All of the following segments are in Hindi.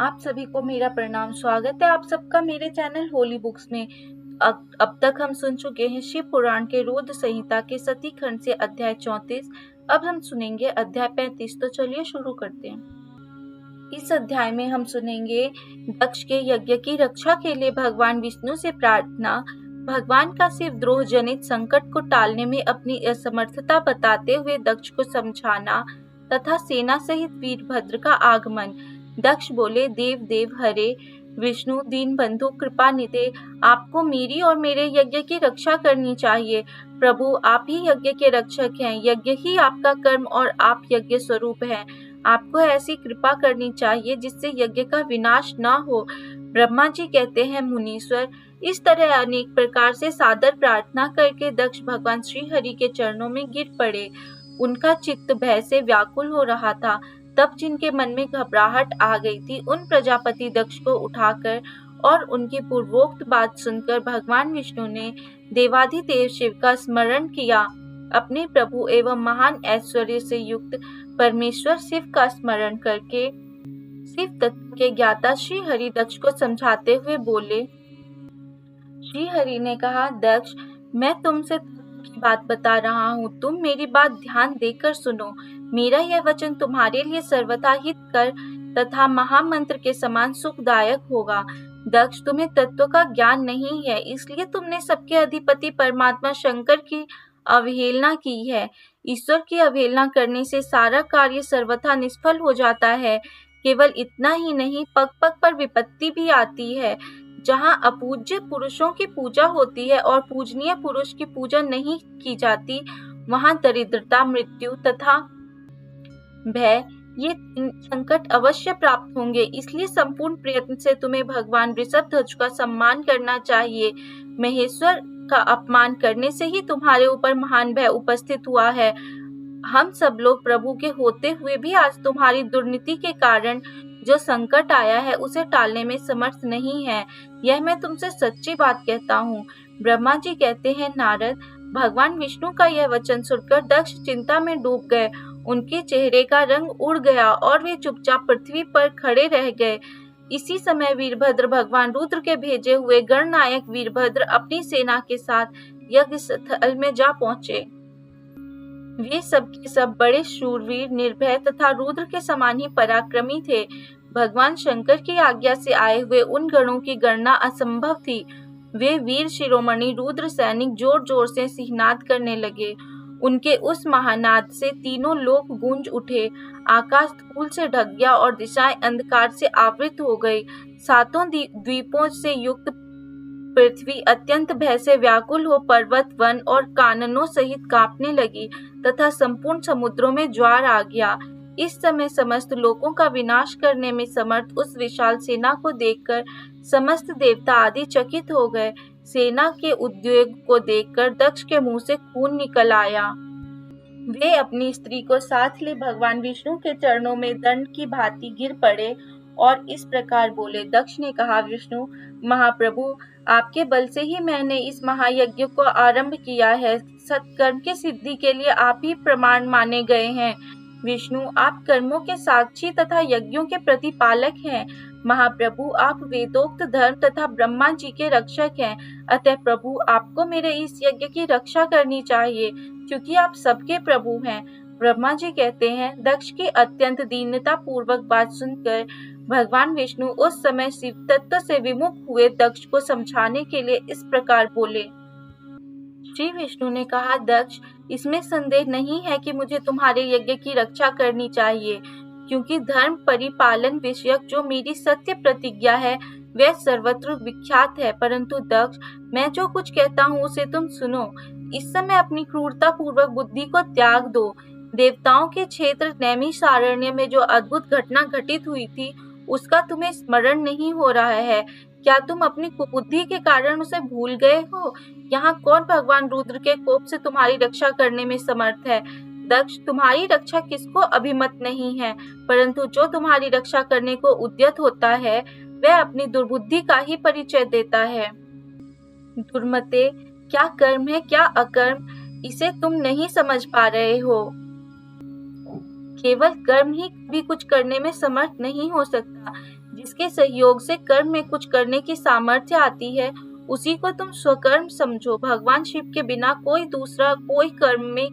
आप सभी को मेरा प्रणाम। स्वागत है आप सबका मेरे चैनल होली बुक्स में। अब तक हम सुन चुके हैं शिव पुराण के रुद्र संहिता के सती खंड से अध्याय 34। अब हम सुनेंगे अध्याय 35। तो चलिए शुरू करते हैं। इस अध्याय में हम सुनेंगे दक्ष के यज्ञ की रक्षा के लिए भगवान विष्णु से प्रार्थना, भगवान का शिव द्रोह जनित संकट को टालने में अपनी असमर्थता बताते हुए दक्ष को समझाना तथा सेना सहित वीरभद्र का आगमन। दक्ष बोले, देव देव हरे विष्णु दीन बंधु कृपा निधे, आपको मेरी और मेरे यज्ञ की रक्षा करनी चाहिए। प्रभु आप ही यज्ञ के रक्षक हैं, यज्ञ ही आपका कर्म और आप यज्ञ स्वरूप हैं। आपको ऐसी कृपा करनी चाहिए जिससे यज्ञ का विनाश न हो। ब्रह्मा जी कहते हैं, मुनीश्वर, इस तरह अनेक प्रकार से सादर प्रार्थना करके दक्ष भगवान श्री हरि के चरणों में गिर पड़े। उनका चित्त भय से व्याकुल हो रहा था। तब जिनके मन में घबराहट आ गई थी, उन प्रजापति दक्ष को उठाकर और उनकी पूर्वोक्त बात सुनकर भगवान विष्णु ने देवाधिदेव शिव का स्मरण किया। अपने प्रभु एवं महान ऐश्वर्य से युक्त परमेश्वर शिव का स्मरण करके शिव तत्व के ज्ञाता श्री हरि दक्ष को समझाते हुए बोले। श्री हरि ने कहा, दक्ष, मैं तुमसे की बात बता रहा हूँ, तुम मेरी बात ध्यान देकर सुनो। मेरा यह वचन तुम्हारे लिए सर्वथा हितकर तथा महामंत्र के समान सुखदायक होगा। दक्ष, तुम्हें तत्व का ज्ञान नहीं है, इसलिए तुमने सबके अधिपति परमात्मा शंकर की अवहेलना की है। ईश्वर की अवहेलना करने से सारा कार्य सर्वथा निष्फल हो जाता है। केवल इतना ही नहीं, पग पग पर विपत्ति भी आती है। जहाँ अपूज्य पुरुषों की पूजा होती है और पूजनीय पुरुष की पूजा नहीं की जाती, वहाँ दरिद्रता, मृत्यु तथा भय, ये संकट अवश्य प्राप्त होंगे। इसलिए संपूर्ण प्रयत्न से तुम्हें भगवान वृषभध्वज का सम्मान करना चाहिए। महेश्वर का अपमान करने से ही तुम्हारे ऊपर महान भय उपस्थित हुआ है। हम सब लोग प्रभु के होते हुए भी आज तुम्हारी दुर्नीति के कारण जो संकट आया है उसे टालने में समर्थ नहीं है। यह मैं तुमसे सच्ची बात कहता हूँ। ब्रह्मा जी कहते हैं, नारद, भगवान विष्णु का यह वचन सुनकर दक्ष चिंता में डूब गए। उनके चेहरे का रंग उड़ गया और वे चुपचाप पृथ्वी पर खड़े रह गए। इसी समय वीरभद्र भगवान रुद्र के भेजे हुए गणनायक वीरभद्र अपनी सेना के साथ यज्ञ स्थल में जा पहुंचे। वे सब के सब बड़े शूरवीर, निर्भय तथा रुद्र के समान ही पराक्रमी थे। भगवान शंकर की आज्ञा से आए हुए उन गणों की गणना असंभव थी। वे वीर शिरोमणि रुद्र सैनिक जोर जोर से सिंहनाद करने लगे। उनके उस महानाद से तीनों लोक गूंज उठे। आकाश धूल से ढक गया और दिशाएं अंधकार से आवृत हो गई। सातों द्वीपों से युक्त पृथ्वी अत्यंत भय से व्याकुल हो पर्वत, वन और काननों सहित कांपने लगी तथा संपूर्ण समुद्रों में ज्वार आ गया। इस समय समस्त लोकों का विनाश करने में समर्थ उस विशाल सेना को देखकर समस्त देवता आदि चकित हो गए। सेना के उद्योग को देखकर दक्ष के मुंह से खून निकल आया। वे अपनी स्त्री को साथ ले भगवान विष्णु के चरणों में दंड की भांति गिर पड़े और इस प्रकार बोले। दक्ष ने कहा, विष्णु महाप्रभु, आपके बल से ही मैंने इस महायज्ञ को आरंभ किया है। सत्कर्म की सिद्धि के लिए आप ही प्रमाण माने गए हैं। विष्णु, आप कर्मों के साक्षी तथा यज्ञों के प्रतिपालक हैं। महाप्रभु, आप वेदोक्त धर्म तथा ब्रह्मा जी के रक्षक हैं। अतः प्रभु, आपको मेरे इस यज्ञ की रक्षा करनी चाहिए, क्योंकि आप सबके प्रभु हैं। ब्रह्मा जी कहते हैं, दक्ष की अत्यंत दीनता पूर्वक बात सुनकर भगवान विष्णु उस समय शिव तत्व से विमुख हुए दक्ष को समझाने के लिए इस प्रकार बोले। श्री विष्णु ने कहा, दक्ष, इसमें संदेह नहीं है कि मुझे तुम्हारे यज्ञ की रक्षा करनी चाहिए, क्योंकि धर्म परिपालन विषयक जो मेरी सत्य प्रतिज्ञा है वह सर्वत्र विख्यात है। परंतु दक्ष, मैं जो कुछ कहता हूँ उसे तुम सुनो। इस समय अपनी क्रूरता पूर्वक बुद्धि को त्याग दो। देवताओं के क्षेत्र नैमिषारण्य में जो अद्भुत घटना घटित हुई थी उसका तुम्हें स्मरण नहीं हो रहा है। क्या तुम अपनी कुबुद्धि के कारण उसे भूल गए हो? यहाँ कौन भगवान रुद्र के कोप से तुम्हारी रक्षा करने में समर्थ है? दक्ष, तुम्हारी रक्षा किसको अभिमत नहीं है, परंतु जो तुम्हारी रक्षा करने को उद्यत होता है वह अपनी दुर्बुद्धि का ही परिचय देता है। दुर्मते, क्या कर्म है क्या अकर्म, इसे तुम नहीं समझ पा रहे हो। केवल कर्म ही कभी कुछ करने में समर्थ नहीं हो सकता। जिसके सहयोग से कर्म में कुछ करने की सामर्थ्य आती है, उसी को तुम स्वकर्म समझो। भगवान शिव के बिना कोई दूसरा कोई कर्म में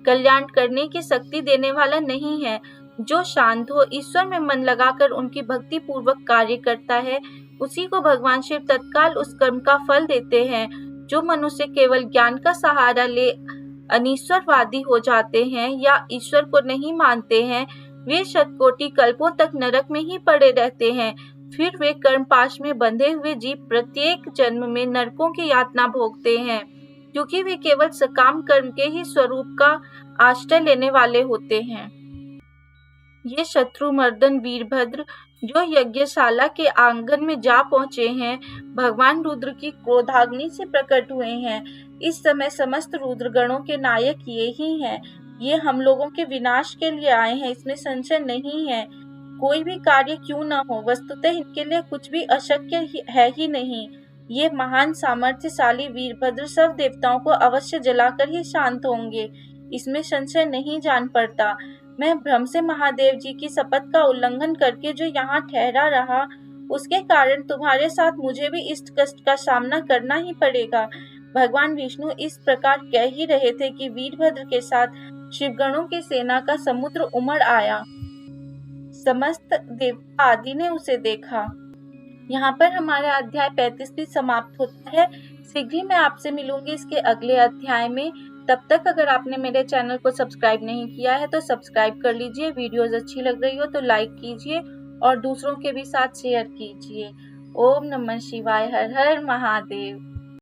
कल्याण करने की शक्ति देने वाला नहीं है। जो शांत हो, ईश्वर में मन लगाकर उनकी भक्ति पूर्वक कार्य करता है, उसी को भगवान शिव तत्काल उस कर्म का फल देते हैं। जो मनुष्य केवल ज्ञान का सहारा ले अनीश्वरवादी हो जाते हैं या ईश्वर को नहीं मानते हैं, वे शतकोटि कल्पों तक नरक में ही पड़े रहते हैं। फिर वे कर्म पाश में बंधे हुए जीव प्रत्येक जन्म में नरकों की यातना भोगते हैं, क्योंकि वे केवल सकाम कर्म के ही स्वरूप का आश्रय लेने वाले होते हैं। ये शत्रुमर्दन वीरभद्र जो यज्ञशाला के आंगन में जा पहुंचे हैं, भगवान रुद्र की क्रोधाग्नि से प्रकट हुए हैं। इस समय समस्त रुद्रगणों के नायक ये ही हैं। ये हम लोगों के विनाश के लिए आए हैं, इसमें संशय नहीं है। कोई भी कार्य क्यों न हो, वस्तुतः इनके लिए कुछ भी अशक्य है ही नहीं। ये महान सामर्थ्यशाली वीरभद्र सब देवताओं को अवश्य जलाकर ही शांत होंगे, इसमें संशय नहीं जान पड़ता। मैं भ्रम से महादेव जी की शपथ का उल्लंघन करके जो यहाँ ठहरा रहा, उसके कारण तुम्हारे साथ मुझे भी इस कष्ट का सामना करना ही पड़ेगा। भगवान विष्णु इस प्रकार कह ही रहे थे कि वीरभद्र के साथ शिवगणों की सेना का समुद्र उमड़ आया। समस्त देवता आदि ने उसे देखा। यहाँ पर हमारा अध्याय 35 भी समाप्त होता है। शीघ्र ही मैं आपसे मिलूंगी इसके अगले अध्याय में। तब तक अगर आपने मेरे चैनल को सब्सक्राइब नहीं किया है तो सब्सक्राइब कर लीजिए। वीडियोस अच्छी लग रही हो तो लाइक कीजिए और दूसरों के भी साथ शेयर कीजिए। ओम नमः शिवाय। हर हर महादेव।